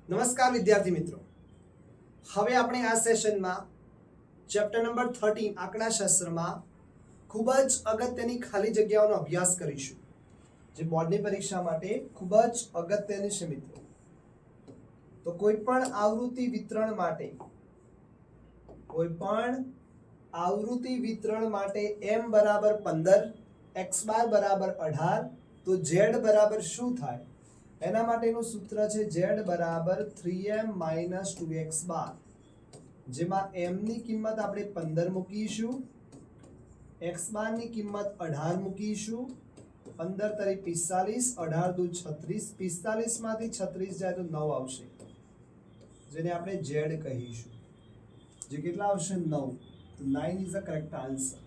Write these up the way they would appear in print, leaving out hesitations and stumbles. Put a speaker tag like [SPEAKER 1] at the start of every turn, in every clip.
[SPEAKER 1] નમસ્કાર વિદ્યાર્થી મિત્રો, હવે આપણે આ સેશનમાં ચેપ્ટર નંબર 13 આંકડાશાસ્ત્રમાં ખૂબ જ અગત્યની ખાલી જગ્યાઓનો અભ્યાસ કરીશું, જે બોર્ડની પરીક્ષા માટે ખૂબ જ અગત્યની છે મિત્રો. તો કોઈ પણ આવૃત્તિ વિતરણ માટે m બરાબર 15, x બાર બરાબર 18, તો z બરાબર શું થાય? એના માટેનું સૂત્ર છે z બરાબર 3m - 2x બાર, જેમાં m ની કિંમત આપણે 15 મૂકીશું, x બાર ની કિંમત 18 મૂકીશું. 15 તરી 45, 18 દુ 36, 45 માંથી 36 જાય તો 9 આવશે, જેને આપણે z કહીશું. જે કેટલા આવશે? 9. તો 9 is the correct answer.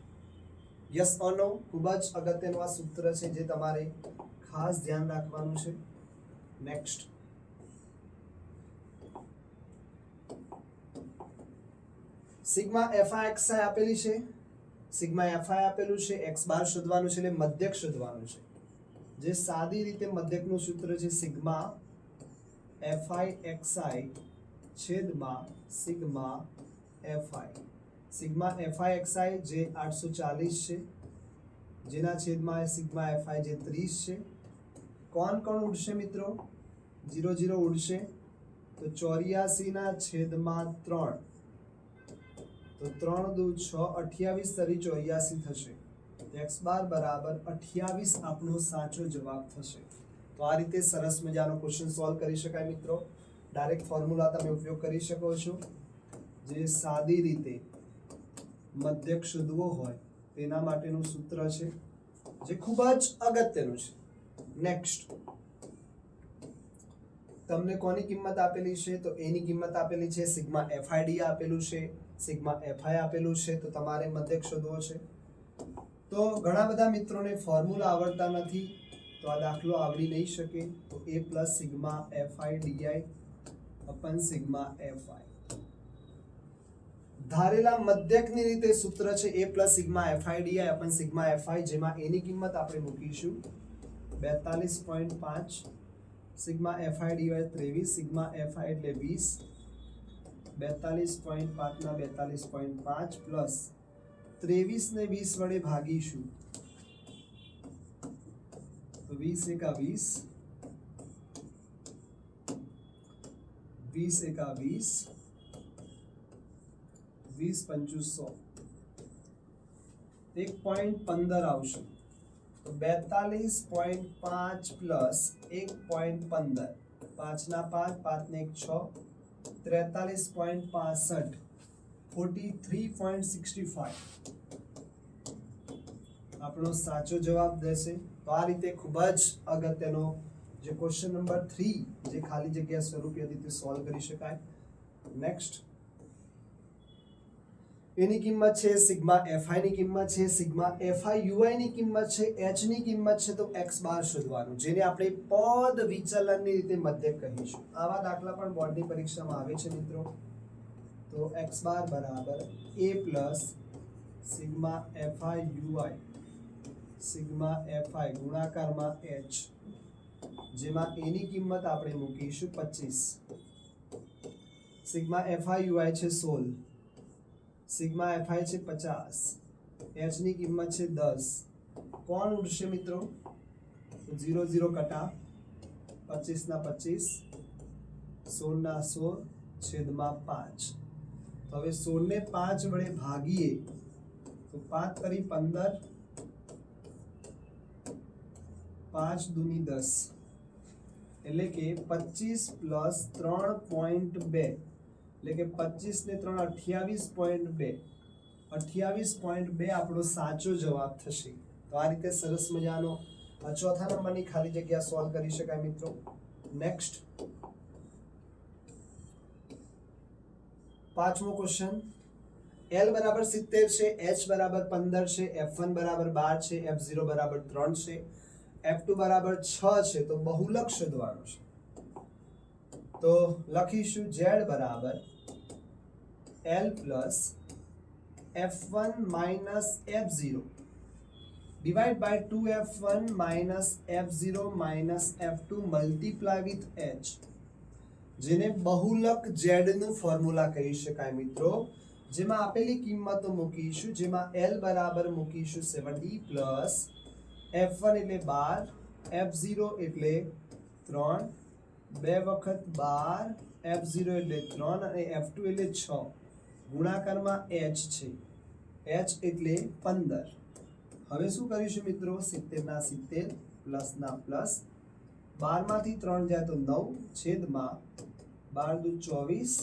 [SPEAKER 1] Yes or no? ખૂબ જ અગત્યનું આ સૂત્ર છે, જે તમારે ખાસ ધ્યાન રાખવાનું છે. નેક્સ્ટ, સિગ્મા fi xi આપેલી છે, સિગ્મા fi આપેલું છે, x બાર શોધવાનું છે, એટલે મધ્યક શોધવાનું છે. જે સાદી રીતે મધ્યકનું સૂત્ર છે સિગ્મા fi xi છેદમાં sigma fi. Sigma fi xi જે 840 છે, જેના છેદમાં સિગ્મા fi જે 30 છે. કોણ ઉડશે મિત્રો? 0 0 ઉડશે, તો 84 ના છેદમાં 3, તો 3 દુ 6, 28 તરી 84 થશે. x બાર બરાબર 28 આપણો સાચો જવાબ થશે. તો આ રીતે સરસ મજાનો ક્વેશ્ચન સોલ્વ કરી શકાય મિત્રો. ડાયરેક્ટ ફોર્મ્યુલા તમે ઉપયોગ કરી શકો છો. જે સાદી રીતે મધ્યક શોધવો હોય તેના માટેનું સૂત્ર છે, જે ખૂબ જ અગત્યનું છે. નેક્સ્ટ, તમને કોની કિંમત આપેલી છે? તો એની કિંમત આપેલી છે, સિગ્મા fid આપેલું છે, સિગ્મા fi આપેલું છે. તો તમારે મધ્યક શોધવો છે. તો ઘણા બધા મિત્રોને ફોર્મ્યુલા આવડતા નથી, તો આ દાખલો આવડી નહીં શકે. તો a plus sigma fidi upon sigma fi. ધારેલા મધ્યકની રીતે સૂત્ર છે a plus sigma fidi upon sigma fi, જેમાં એની કિંમત આપણે મૂકીશું 42.5, સિગ્મા fi / 23, સિગ્મા fi એટલે 20, 42.5 ના 42.5 પ્લસ 23 ને 20 વડે ભાગીશું, તો 20 એકા 20, 20 એકા 20, 20 પંચુ 100, 1.15 આવશે. તો 42.5 પ્લસ 1.15, 5 ના 5, 5 ને 1 6, 43.65, 43.65 આપણો સાચો જવાબ દેશે. તો આ રીતે ખૂબ જ અગત્યનો જે ક્વેશ્ચન નંબર 3 જે ખાલી જગ્યા સ્વરૂપે હતી તે સોલ્વ કરી શકાય. નેક્સ્ટ, એની કિંમત છે સિગ્મા fi ની કિંમત છે, સિગ્મા fi ui ની કિંમત છે, h ની કિંમત છે. તો x બાર શોધવાનું, જેને આપણે પદ વિચલનની રીતે મધ્યક કહીશું. આવા દાખલા પણ બોર્ડની પરીક્ષામાં આવે છે મિત્રો. તો x બાર બરાબર a plus sigma fi ui sigma fi ગુણાકારમાં h, જેમાં એની કિંમત આપણે મૂકીશું 25. સિગ્મા fi ui છે 16, સિગ્મા fi છે 50, h ની કિંમત છે 10. કોણ ઉડશે મિત્રો? 0 0 કટા, 25 ના 25, 16 ના 16 છેદમાં 5. તો હવે 16 ને 5 વડે ભાગીએ તો 5 તરી 15, 5 દુની 10, એટલે કે 25 પ્લસ 3.2, એટલે કે 25 ને 3 28.2, 28.2 આપણો સાચો જવાબ થશે. તો આ રીતે સરસ મજાનો ચોથા નંબરની ખાલી જગ્યા સોલ્વ કરી શકાય મિત્રો. નેક્સ્ટ, પાંચમો ક્વેશ્ચન. L બરાબર 70 છે, H બરાબર 15 છે, F1 બરાબર 12 છે, F0 બરાબર 3 છે, F2 બરાબર 6 છે. તો બહુલક શોધવાનું છે. તો લખીશું z બરાબર L plus F1 minus F0 divide by 2f1 minus f0 minus f2 multiply with h. જેને બહુલક z નું ફોર્મ્યુલા કહી શકાય મિત્રો, જેમાં આપેલી કિંમતો મૂકીશું, જેમાં l બરાબર મૂકીશું 70 પ્લસ f1 એટલે 12, f0 એટલે 3, 2 વખત 12, f0 એટલે 3 અને f2 એટલે 6, ગુણાકારમાં h છે, h એટલે 15. હવે શું કરીશું મિત્રો, 70 ના 70 પ્લસ ના પ્લસ, 12 માંથી 3 જાય તો 9 છેદમાં 12 દુ 24,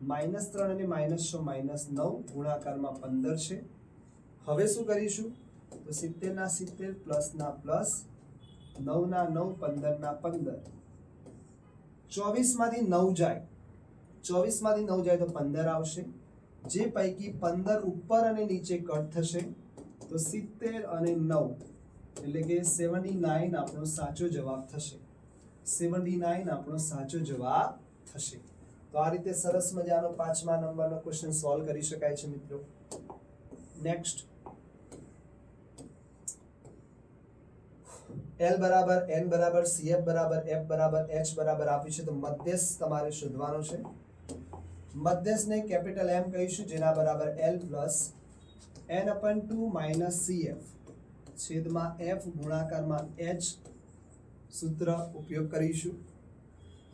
[SPEAKER 1] -3 અને -6 -9, ગુણાકારમાં 15 છે. હવે શું કરીશું, તો 70 ના 70 પ્લસ ના પ્લસ, 9 ના 9, 15 ના 15, 24 માંથી 9 જાય, 24 માંથી 9 જાય તો 15 આવશે, જે પૈકી 15 ઉપર અને નીચે કટ થશે તો 70 અને 9 એટલે કે 79 આપણો સાચો જવાબ થશે. 79 આપણો સાચો જવાબ થશે. તો આ રીતે સરસ મજાનો 5મા નંબરનો ક્વેશ્ચન સોલ્વ કરી શકાય છે મિત્રો. નેક્સ્ટ, L બરાબર N બરાબર CF બરાબર F બરાબર H બરાબર આપ્યું છે, તો મધ્યસ્થ તમારે શોધવાનો છે. મધ્યસ્થને કેપિટલ M કહીશું, જેના બરાબર L plus n/2 minus CF છેદમાં F ગુણાકારમાં H સૂત્ર ઉપયોગ કરીશું.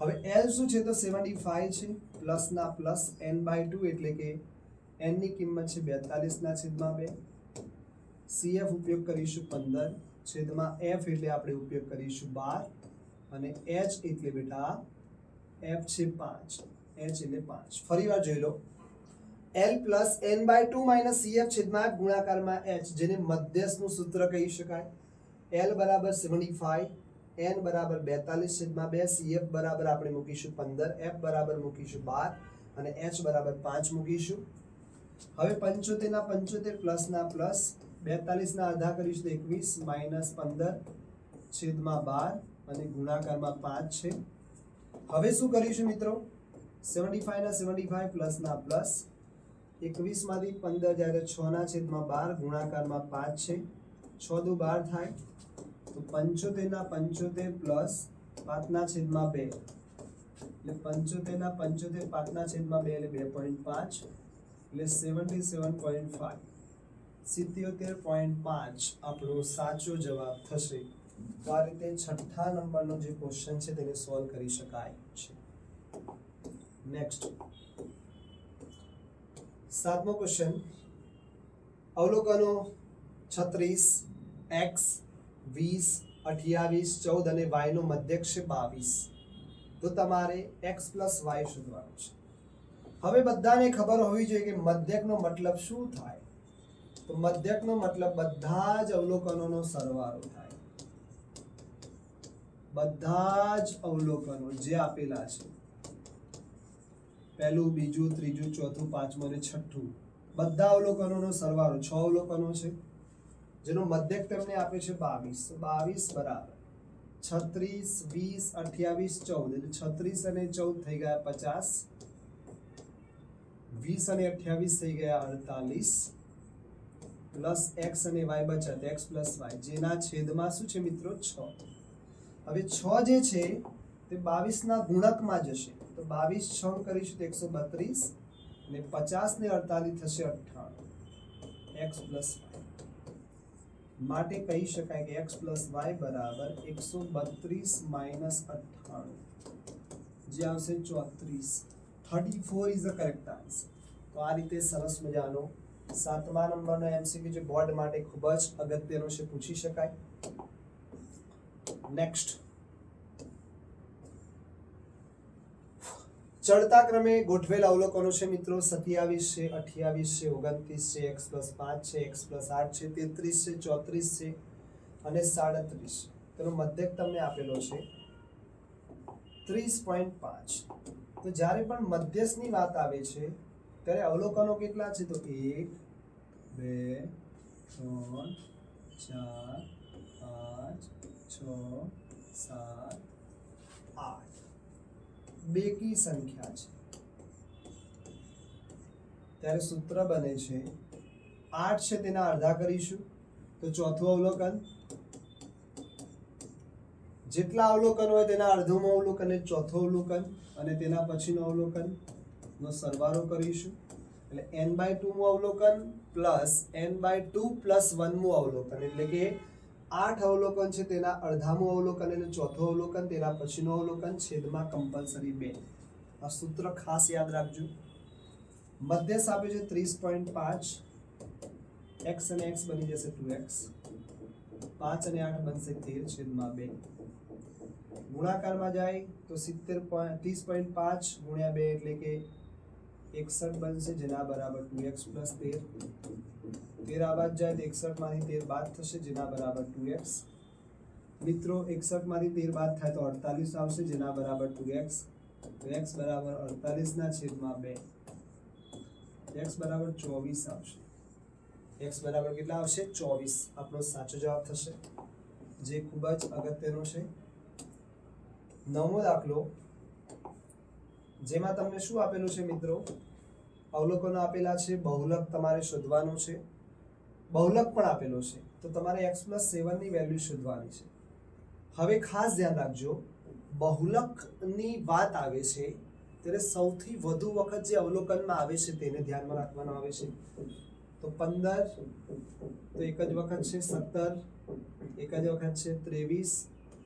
[SPEAKER 1] હવે L શું છે, તો 75 છે, પ્લસ ના પ્લસ n/2 એટલે કે n ની કિંમત છે 42 ના છેદમાં 2, CF ઉપયોગ કરીશું 15 છેદમાં F એટલે આપણે ઉપયોગ કરીશું 12 અને H એટલે બેટા F છે 5, H એટલે 5. ફરીવાર જોઈ લો, L plus n/2 minus CF છેદમાં F ગુણાકારમાં H, જેને મધ્યસ્થનું સૂત્ર કહી શકાય. L બરાબર 75, n બરાબર 42 છેદમાં 2, CF બરાબર આપણે મૂકીશું 15, F બરાબર મૂકીશું 12 અને H બરાબર 5 મૂકીશું. હવે 75 ના 75 પ્લસ ના પ્લસ, 42 ના અડધા કરીશું તો 21 માઇનસ 15 છેદમાં 12 અને ગુણાકારમાં 5 છે. હવે શું કરીશું મિત્રો, 75 ના 75 પ્લસ ના પ્લસ, 21 માંથી 15 જાય તો 6 ના છેદમાં 12, ગુણાકારમાં 5 છે, 6 દુ 12 થાય તો 75 ના 75 પ્લસ 5 ના છેદમાં 2 એટલે 75 ના 75 5 ના છેદમાં 2 એટલે 2.5 એટલે 77.5, 77.5 આપણો સાચો જવાબ થશે. તો આ રીતે 6થા નંબરનો જે ક્વેશ્ચન છે તેને સોલ્વ કરી શકાય છે. નેક્સ્ટ, 7મો ક્વેશ્ચન, અવલોકનો 36, x, 20, 28, 14 અને y નો મધ્યક છે 22. તો તમારે x પ્લસ y શોધવાનું છે. હવે બધાને ખબર હોવી જોઈએ કે મધ્યકનો મતલબ શું થાય, તો મધ્યકનો મતલબ બધા જ અવલોકનોનો સરવાળો થાય. બધા જ અવલોકનો જે આપેલા છે, પહેલું, બીજું, ત્રીજું, ચોથું, પાંચમું અને છઠ્ઠું, બધા અવલોકનોનો સરવાળો 6 અવલોકનો છે, જેનો મધ્યક તમને આપે છે 22. તો 22 બરાબર 36, 20, 28, 14 એટલે 36 અને 14 થઈ ગયા 50, 20 અને 28 થઈ ગયા 48 પ્લસ x અને y બચ્યા તો x પ્લસ y, જેના છેદમાં શું છે મિત્રો 6. હવે 6 જે છે તે 22 ના ગુણકમાં જશે, તો 22 6 કરીશું તો 132 અને 50 ને 48 થશે 98, x પ્લસ y. માટે કહી શકાય કે x પ્લસ y બરાબર 132 માઇનસ 98, જે આવશે 34. 34 ઇઝ ધ કરેક્ટ આન્સર. તો આ રીતે સરસ મજાનો 7મા નંબરનો MCQ જે બોર્ડ માટે ખૂબ જ અગત્યનો છે, પૂછી શકાય. નેક્સ્ટ, ચડતા ક્રમે ગોઠવેલ અવલોકનો છે મિત્રો 27 છે, 28 છે, 29 છે, x પ્લસ 5 છે, x પ્લસ 8 છે, 33 છે, 34 છે અને 37. તેનો મધ્યક તમને આપેલો છે 30.5. તો જ્યારે પણ મધ્યસ્થની વાત આવે છે ત્યારે અવલોકનો કેટલા છે, તો 1, 2, 3, 4, 5, 6, 7, 8 બેકી સંખ્યા છે. ત્યારે સૂત્ર બને છે 8 છે તેના અડધા કરીશું તો ચોથું અવલોકન, જેટલા અવલોકન હોય તેના અડધું અવલોકન એ ચોથું અવલોકન અને તેના પછીનું અવલોકન નો સરવાળો કરીશું એટલે n/2 અવલોકન પ્લસ n/2 પ્લસ 1 અવલોકન એટલે કે 8 અવલોકન છે તેના અડધામું અવલોકન એટલે ચોથું અવલોકન તેના પછીનું અવલોકન છેદમાં કમ્પલસરી 2. આ સૂત્ર ખાસ યાદ રાખજો. મધ્યસ્થ આપ્યું છે 30.5, x અને x બની જશે 2x, 5 અને 8 બનશે 13/2. ગુણાકારમાં જાય તો 30.5 ગુણ્યા 2 એટલે કે 61 બનશે જેના બરાબર 2x પ્લસ 13. 13 આ બાદ જાય તો 61 માંથી 13 બાદ થશે જેના બરાબર 2x. મિત્રો 61 માંથી 13 બાદ થાય તો 48 આવશે જેના બરાબર 2x. તો x બરાબર 48 ના છેદમાં 2, x બરાબર 24 આવશે. x બરાબર કેટલા આવશે? 24 આપણો સાચો જવાબ થશે, જે ખૂબ જ અગત્યનો છે. 9મો દાખલો, જેમાં તમને શું આપેલું છે મિત્રો? અવલોકનો આપેલા છે, બહુલક તમારે શોધવાનું છે, બહુલક પણ આપેલો છે, તો તમારે x+7 ની વેલ્યુ શોધવાની છે. હવે ખાસ ધ્યાન રાખજો, બહુલકની વાત આવે છે ત્યારે સૌથી વધુ વખત જે અવલોકનમાં આવે છે તેને ધ્યાનમાં રાખવાનું આવે છે. તો 15 તો એક જ વખત છે, 17 એક જ વખત છે, 23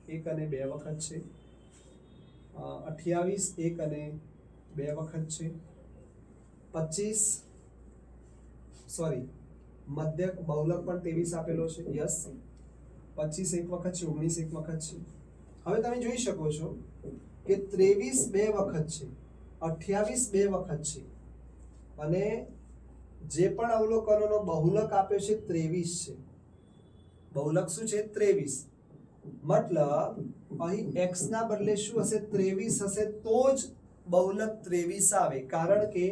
[SPEAKER 1] એક અને બે વખત છે, 28 એક અને બે વખત છે, 25 સોરી મધ્યક બહુલક પણ 23 આપેલો છે, યસ 25 એક વખત છે, 19 એક વખત છે. હવે તમે જોઈ શકો છો કે 23 બે વખત છે, 28 બે વખત છે અને જે પણ અવલોકનોનો બહુલક આપ્યો છે 23 છે. બહુલક શું છે? 23. મતલબ અહીં x ના બદલે શું હશે? 23 હશે તો જ બહુલક 23 આવે, કારણ કે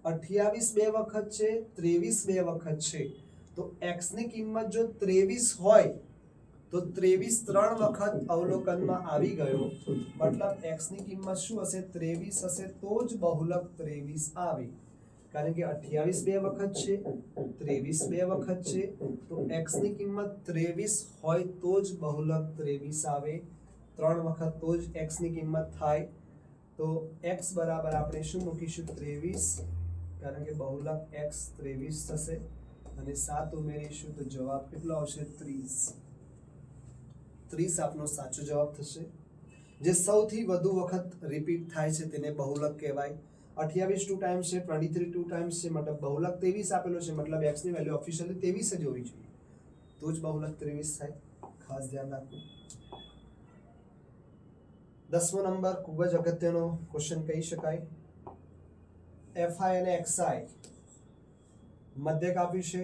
[SPEAKER 1] 28 બે વખત છે, 23 બે વખત છે, તો x ની કિંમત જો 23 હોય તો 23 3 વખત અવલોકનમાં આવી ગયો, મતલબ x ની કિંમત શું હશે? 23 હશે તો જ બહુલક 23 આવે. કારણ કે 28 બે વખત છે, 23 બે વખત છે, તો x ની કિંમત 23 હોય તો જ બહુલક 23 આવે, 3 વખત તો જ x ની કિંમત થાય. તો x બરાબર આપણે શું મૂકીશું? 23, કારણ કે બહુલક x 23 થશે અને 7 ઉમેરીશું તો જવાબ કેટલો આવશે? 30. 30 આપનો સાચો જવાબ થશે. જે સૌથી વધુ વખત રિપીટ થાય છે તેને બહુલક કહેવાય. 28 2 ટાઈમ્સ છે, 23 2 ટાઈમ્સ છે, મતલબ બહુલક 23 આપેલો છે, મતલબ x ની વેલ્યુ ઓફિશિયલી 23 જ હોવી જોઈએ, તો જ બહુલક 23 થાય. ખાસ ધ્યાન રાખવું. 10મો નંબર ખૂબ જ અગત્યનો ક્વેશ્ચન કહી શકાય. fi અને xi મધ્યક આપ્યું છે,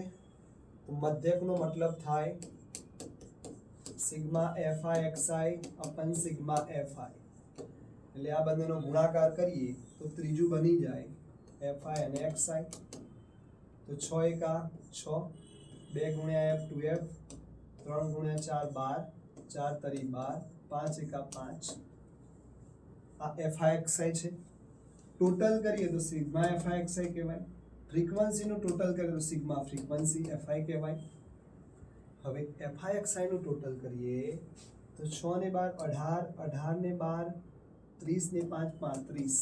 [SPEAKER 1] તો મધ્યકનો મતલબ થાય sigma fi xi upon sigma fi, એટલે આ બંનેનો ગુણાકાર કરીએ તો ત્રીજું બની જાય fi અને xi. તો 6 એકા 6, 2 ગુણ્યા f 2f, 3 ગુણ્યા 4 12, 4 તરી 12, 5 એકા 5. આ fi xi છે. ટોટલ કરીએ તો સિગ્મા fi xi કહેવાય. ફ્રીક્વન્સીનું ટોટલ કરીએ તો સિગ્મા ફ્રીક્વન્સી fi કહેવાય. હવે fi xi નું ટોટલ કરીએ તો 6 ને 12 18, 18 ને 12 30 ને 5 35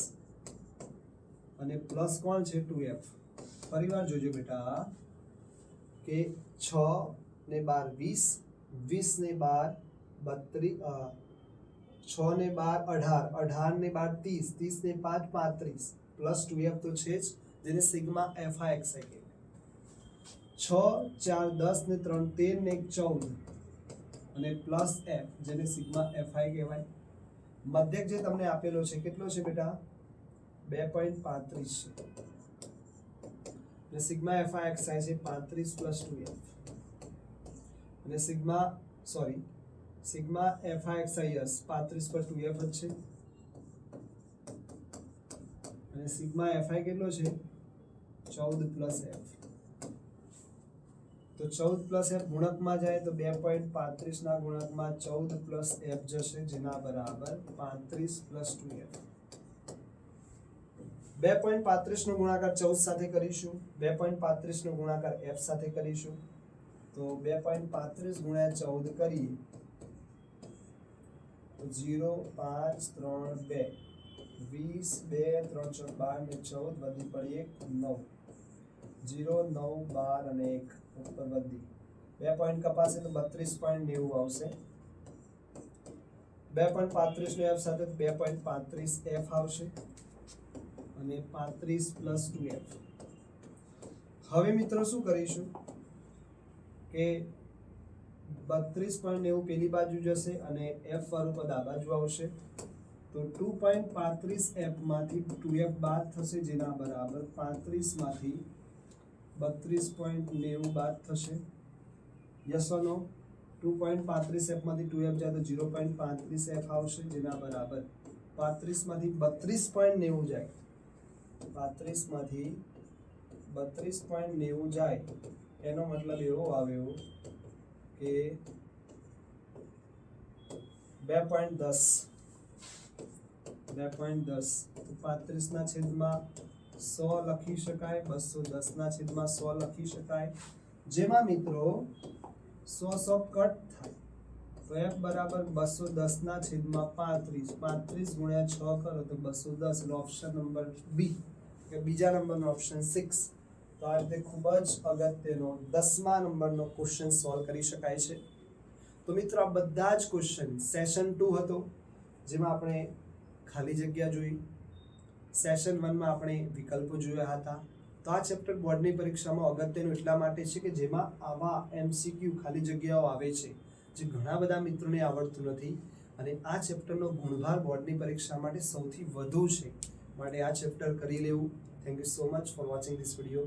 [SPEAKER 1] અને પ્લસ કોણ છે? 2f. ફરીવાર જોજો બેટા કે 6 ને 12 20, 20 ને 12 32, 6 ને 12 18, 18 ને 12 30, 30 ને 5 35 પ્લસ 2f તો છે જ, જેને સિગ્મા fi xi કહેવાય. 6 4 10 ને 3 13 ને 14 અને પ્લસ f, જેને સિગ્મા fi કહેવાય. મધ્યક જે તમને આપેલો છે કેટલો છે બેટા? 2.35 છે. અને સિગ્મા fi xi છે 35 પ્લસ 2f અને સિગ્મા fi xi યસ 35 પર 2f જ છે અને સિગ્મા fi કેટલો છે? 14 પ્લસ f. તો 14 પ્લસ f ગુણકમાં જાય તો 2.35 ના ગુણકમાં 14 પ્લસ f જશે, જેના બરાબર 35 પ્લસ 2f. 2.35 નો ગુણાકાર 14 સાથે કરીશું, 2.35 નો ગુણાકાર f સાથે કરીશું, તો 2.35 ગુણ્યા 14 કરીએ તો 0 5 3 2 20 2 3 4 12 ને 14 વધી પડી 1 9 0 9 12 અને 1 ઉપર વધી 2 પોઈન્ટ કપાશે તો 32.90 આવશે 2.35 નો f સાથે 2.35 f આવશે અને 35 પ્લસ 2f. હવે મિત્રો શું કરીશું કે 32.90 પેલી બાજુ જશે અને f વાળું પદ આ બાજુ આવશે તો 2.35 f માંથી 2f બાદ થશે જેના બરાબર 35 માંથી 32.90 બાદ થશે. Yes or no? 2.35 f માંથી 2f જાય તો 0.35 f આવશે જેના બરાબર 35 માંથી 32.90 જાય 35 માંથી 32.90 જાય એનો મતલબ એવો આવ્યો કે 2.10 તો 35 ના છેદમાં 100 લખી શકાય 210 ના છેદમાં 100 લખી શકાય જેમાં મિત્રો 100 કટ થાય તો f બરાબર 210 ના છેદમાં 35 35 ગુણ્યા 6 કરો તો 210 એટલે ઓપ્શન નંબર બી કે બીજા નંબરનો ઓપ્શન 6. તો આ રીતે ખૂબ જ અગત્યનો 10મા નંબરનો ક્વેશ્ચન સોલ્વ કરી શકાય છે. તો મિત્રો આ બધા જ ક્વેશ્ચન સેશન 2 હતો જેમાં આપણે ખાલી જગ્યા જોઈ, સેશન 1 માં આપણે વિકલ્પો જોયા હતા. તો આ ચેપ્ટર બોર્ડની પરીક્ષામાં અગત્યનું એટલા માટે છે કે જેમાં આવા MCQ ખાલી જગ્યાઓ આવે છે જે ઘણા બધા મિત્રોને આવડતું નથી અને આ ચેપ્ટરનો ગુણભાર બોર્ડની પરીક્ષા માટે સૌથી વધુ છે માટે આ ચેપ્ટર કરી લેવું. Thank you so much for watching this video.